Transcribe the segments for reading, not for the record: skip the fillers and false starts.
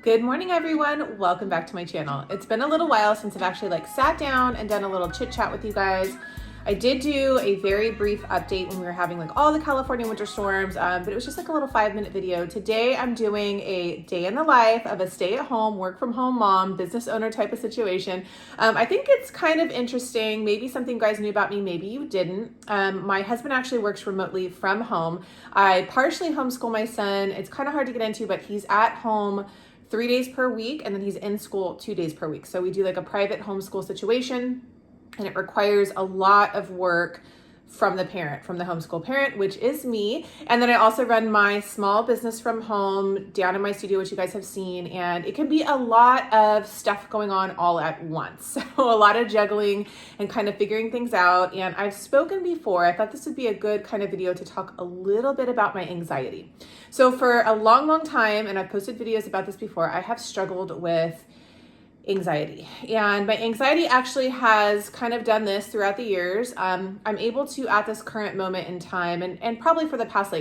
Good morning, everyone. Welcome back to my channel. It's been a little while since I've actually sat down and done a little chit chat with you guys. I did do a very brief update when we were having all the California winter storms, but it was just a little 5-minute video. Today, I'm doing a day in the life of a stay-at-home, work-from-home mom, business owner type of situation. I think it's kind of interesting, maybe something you guys knew about me, maybe you didn't. My husband actually works remotely from home. I partially homeschool my son. It's kind of hard to get into, but he's at home 3 days per week, and then he's in school 2 days per week. So we do a private homeschool situation, and it requires a lot of work from the parent, from the homeschool parent, which is me. And then I also run my small business from home down in my studio, which you guys have seen. And it can be a lot of stuff going on all at once. So a lot of juggling and kind of figuring things out. And I've spoken before, I thought this would be a good kind of video to talk a little bit about my anxiety. So for a long time, and I've posted videos about this before, I have struggled with anxiety. And my anxiety actually has kind of done this throughout the years. I'm able to, at this current moment in time, and probably for the past,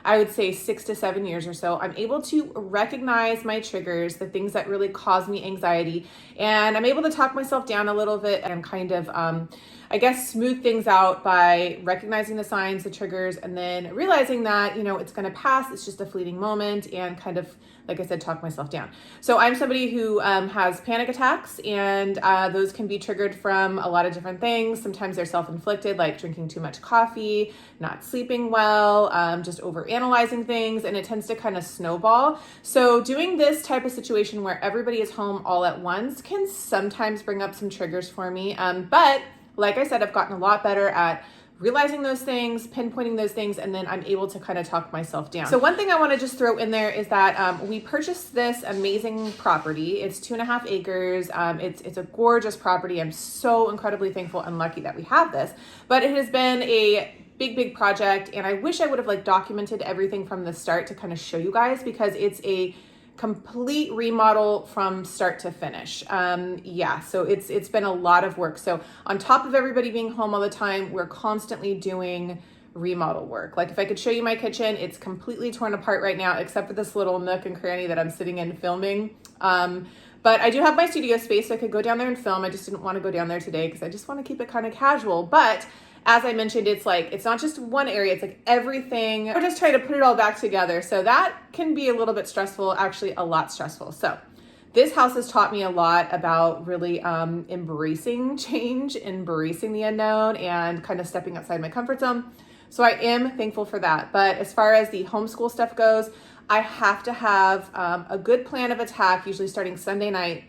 I would say 6 to 7 years or so, I'm able to recognize my triggers, the things that really cause me anxiety. And I'm able to talk myself down a little bit and kind of, I guess, smooth things out by recognizing the signs, the triggers, and then realizing that, it's going to pass. It's just a fleeting moment, and kind of, like I said, talk myself down. So I'm somebody who has panic attacks, and those can be triggered from a lot of different things. Sometimes they're self-inflicted, like drinking too much coffee, not sleeping well, just overanalyzing things, and it tends to kind of snowball. So doing this type of situation where everybody is home all at once can sometimes bring up some triggers for me. But like I said, I've gotten a lot better at realizing those things, pinpointing those things, and then I'm able to kind of talk myself down. So one thing I want to just throw in there is that we purchased this amazing property. It's 2.5 acres. It's a gorgeous property. I'm so incredibly thankful and lucky that we have this, but it has been a big project, and I wish I would have documented everything from the start to kind of show you guys, because it's a complete remodel from start to finish. So it's been a lot of work. So on top of everybody being home all the time, we're constantly doing remodel work. If I could show you my kitchen, it's completely torn apart right now, except for this little nook and cranny that I'm sitting in filming. But I do have my studio space, so I could go down there and film. I just didn't want to go down there today because I just want to keep it kind of casual. But as I mentioned, it's it's not just one area, it's everything. We're just trying to put it all back together. So that can be a little bit stressful, actually a lot stressful. So this house has taught me a lot about really embracing change, embracing the unknown, and kind of stepping outside my comfort zone. So I am thankful for that. But as far as the homeschool stuff goes, I have to have a good plan of attack, usually starting Sunday night.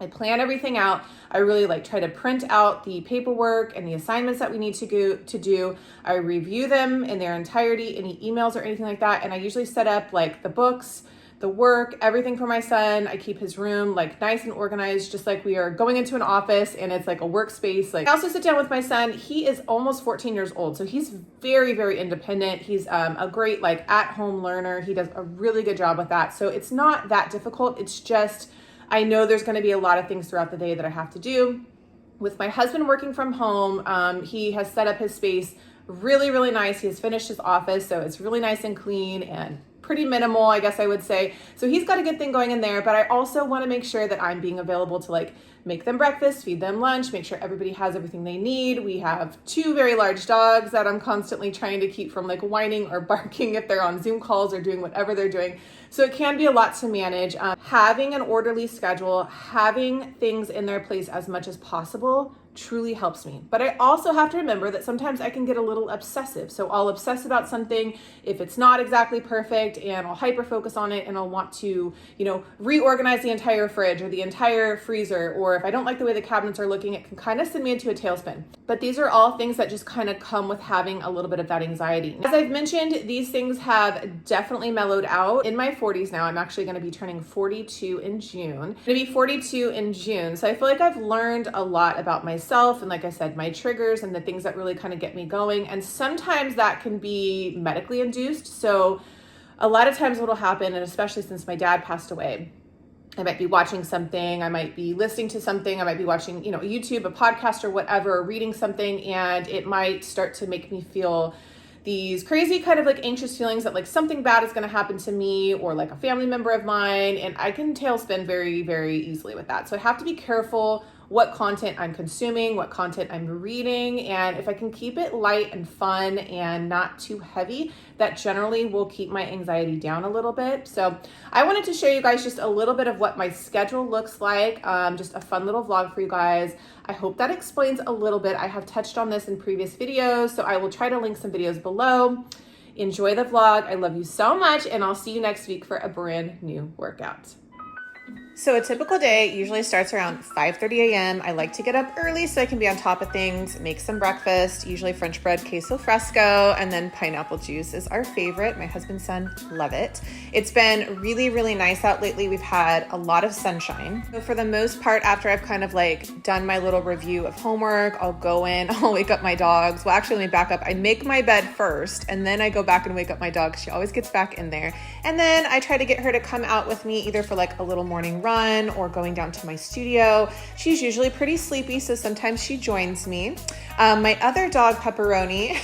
I plan everything out. I really try to print out the paperwork and the assignments that we need to do. I review them in their entirety, any emails or anything like that. And I usually set up the books, the work, everything for my son. I keep his room nice and organized, just like we are going into an office and it's a workspace. I also sit down with my son. He is almost 14 years old, so he's very independent. He's a great at-home learner. He does a really good job with that. So it's not that difficult. It's just, I know there's going to be a lot of things throughout the day that I have to do. With my husband working from home, he has set up his space really nice. He has finished his office, so it's really nice and clean and pretty minimal, I guess I would say. So he's got a good thing going in there, but I also want to make sure that I'm being available to make them breakfast, feed them lunch, make sure everybody has everything they need. We have 2 very large dogs that I'm constantly trying to keep from whining or barking if they're on Zoom calls or doing whatever they're doing. So it can be a lot to manage. Having an orderly schedule, having things in their place as much as possible truly helps me. But I also have to remember that sometimes I can get a little obsessive. So I'll obsess about something if it's not exactly perfect, and I'll hyper focus on it, and I'll want to, reorganize the entire fridge or the entire freezer, or if I don't like the way the cabinets are looking, it can kind of send me into a tailspin. But these are all things that just kind of come with having a little bit of that anxiety. As I've mentioned, these things have definitely mellowed out. In my 40s now, I'm actually going to be turning 42 in June. I'm going to be 42 in June. So I feel like I've learned a lot about myself, and like I said, my triggers and the things that really kind of get me going. And sometimes that can be medically induced. So a lot of times what'll happen, and especially since my dad passed away, I might be watching something, I might be listening to something, I might be watching, YouTube, a podcast or whatever, reading something, and it might start to make me feel these crazy kind of like anxious feelings that like something bad is going to happen to me or like a family member of mine. And I can tailspin very, very easily with that. So I have to be careful what content I'm consuming, what content I'm reading, and if I can keep it light and fun and not too heavy, that generally will keep my anxiety down a little bit. So I wanted to show you guys just a little bit of what my schedule looks like, just a fun little vlog for you guys. I hope that explains a little bit. I have touched on this in previous videos, so I will try to link some videos below. Enjoy the vlog. I love you so much, and I'll see you next week for a brand new workout. So a typical day usually starts around 5:30 a.m. I like to get up early so I can be on top of things, make some breakfast, usually French bread, queso fresco, and then pineapple juice is our favorite. My husband's son love it. It's been really, really nice out lately. We've had a lot of sunshine. So for the most part, after I've kind of like done my little review of homework, I'll go in, I'll wake up my dogs. Well, actually, let me back up. I make my bed first, and then I go back and wake up my dog. She always gets back in there. And then I try to get her to come out with me either for like a little morning run or going down to my studio. She's usually pretty sleepy, so sometimes she joins me. My other dog, Pepperoni,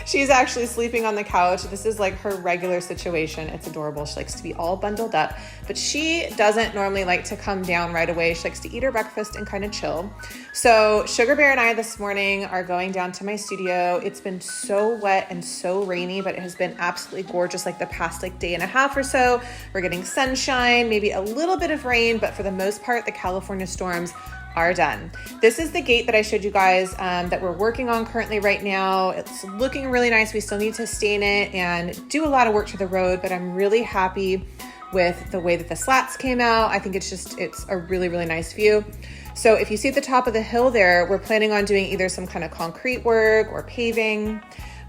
she's actually sleeping on the couch. This is like her regular situation. It's adorable. She likes to be all bundled up, but she doesn't normally like to come down right away. She likes to eat her breakfast and kind of chill. So Sugar Bear and I this morning are going down to my studio. It's been so wet and so rainy, but it has been absolutely gorgeous like the past like day and a half or so. We're getting sunshine, maybe a little bit of rain, but for the most part, the California storms are done. This is the gate that I showed you guys that we're working on currently right now. It's looking really nice. We still need to stain it and do a lot of work to the road, but I'm really happy with the way that the slats came out. I think it's a really, really nice view. So if you see at the top of the hill there, we're planning on doing either some kind of concrete work or paving,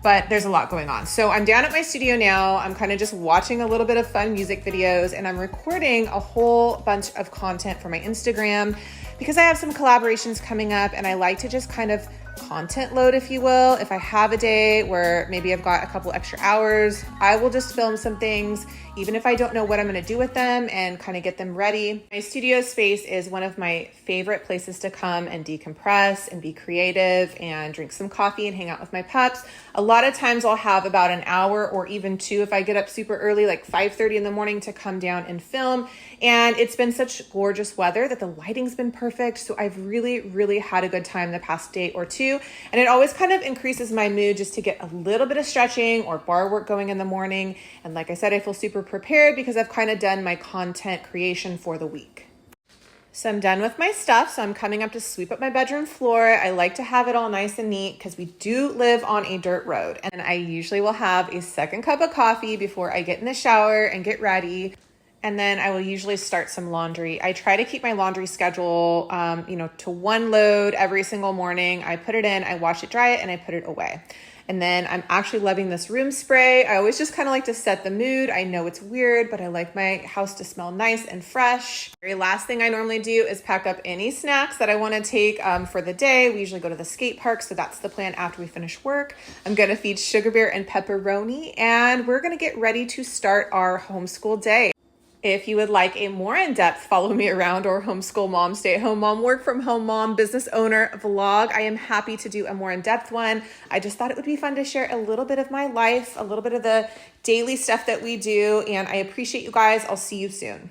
but there's a lot going on. So I'm down at my studio now. I'm kind of just watching a little bit of fun music videos, and I'm recording a whole bunch of content for my Instagram because I have some collaborations coming up, and I like to just kind of content load, if you will. If I have a day where maybe I've got a couple extra hours, I will just film some things, even if I don't know what I'm going to do with them, and kind of get them ready. My studio space is one of my favorite places to come and decompress and be creative and drink some coffee and hang out with my pups. A lot of times I'll have about an hour or even two if I get up super early, like 5:30 in the morning, to come down and film. And it's been such gorgeous weather that the lighting's been perfect. So I've really, really had a good time the past day or two. And it always kind of increases my mood just to get a little bit of stretching or bar work going in the morning. And like I said, I feel super prepared because I've kind of done my content creation for the week. So I'm done with my stuff. So I'm coming up to sweep up my bedroom floor. I like to have it all nice and neat because we do live on a dirt road. And I usually will have a second cup of coffee before I get in the shower and get ready. And then I will usually start some laundry. I try to keep my laundry schedule, to one load every single morning. I put it in, I wash it, dry it, and I put it away. And then I'm actually loving this room spray. I always just kind of like to set the mood. I know it's weird, but I like my house to smell nice and fresh. Very last thing I normally do is pack up any snacks that I want to take for the day. We usually go to the skate park, so that's the plan after we finish work. I'm going to feed Sugar Bear and Pepperoni, and we're going to get ready to start our homeschool day. If you would like a more in-depth follow me around or homeschool mom, stay-at-home mom, work from home mom, business owner vlog, I am happy to do a more in-depth one. I just thought it would be fun to share a little bit of my life, a little bit of the daily stuff that we do, and I appreciate you guys. I'll see you soon.